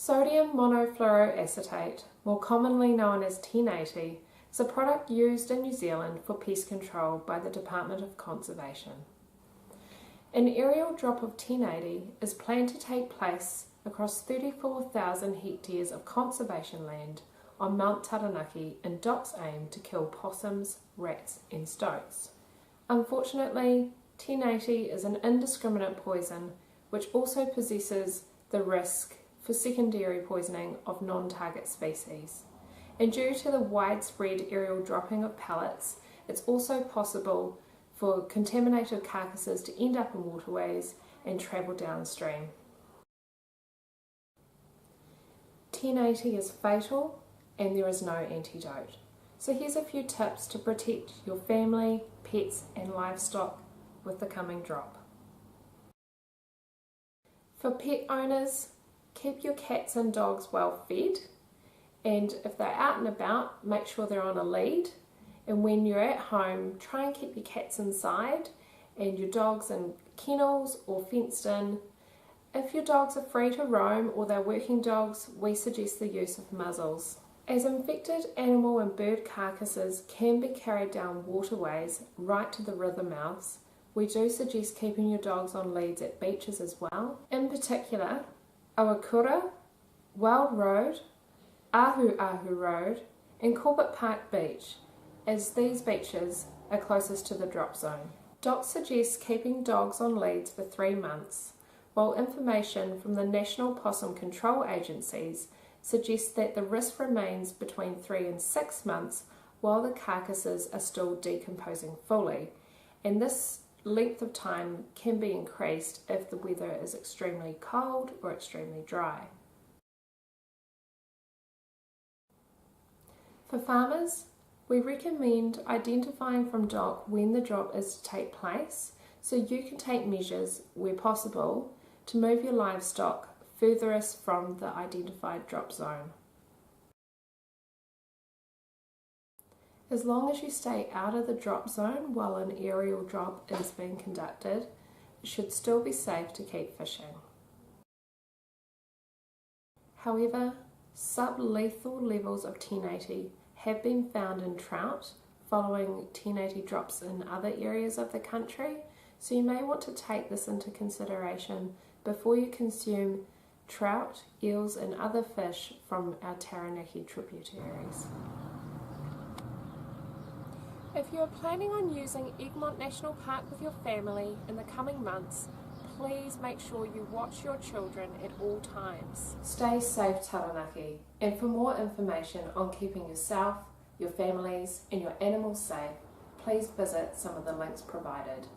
Sodium monofluoroacetate, more commonly known as 1080, is a product used in New Zealand for pest control by the Department of Conservation. An aerial drop of 1080 is planned to take place across 34,000 hectares of conservation land on Mount Taranaki in Doc's aim to kill possums, rats and stoats. Unfortunately, 1080 is an indiscriminate poison which also possesses the risk for secondary poisoning of non-target species. And due to the widespread aerial dropping of pellets, it's also possible for contaminated carcasses to end up in waterways and travel downstream. 1080 is fatal and there is no antidote. So here's a few tips to protect your family, pets and livestock with the coming drop. For pet owners, keep your cats and dogs well fed, and if they're out and about, make sure they're on a lead. And when you're at home, try and keep your cats inside and your dogs in kennels or fenced in. If your dogs are free to roam or they're working dogs, we suggest the use of muzzles. As infected animal and bird carcasses can be carried down waterways right to the river mouths, we do suggest keeping your dogs on leads at beaches as well. In particular, Awakura, Wild Road, Ahu Ahu Road and Corbett Park Beach, as these beaches are closest to the drop zone. Doc suggests keeping dogs on leads for 3 months, while information from the National Possum Control Agencies suggests that the risk remains between 3 and 6 months while the carcasses are still decomposing fully, and this length of time can be increased if the weather is extremely cold or extremely dry. For farmers, we recommend identifying from Doc when the drop is to take place so you can take measures where possible to move your livestock furthest from the identified drop zone. As long as you stay out of the drop zone while an aerial drop is being conducted, it should still be safe to keep fishing. However, sublethal levels of 1080 have been found in trout following 1080 drops in other areas of the country, so you may want to take this into consideration before you consume trout, eels and other fish from our Taranaki tributaries. If you are planning on using Egmont National Park with your family in the coming months, please make sure you watch your children at all times. Stay safe, Taranaki, and for more information on keeping yourself, your families and your animals safe, please visit some of the links provided.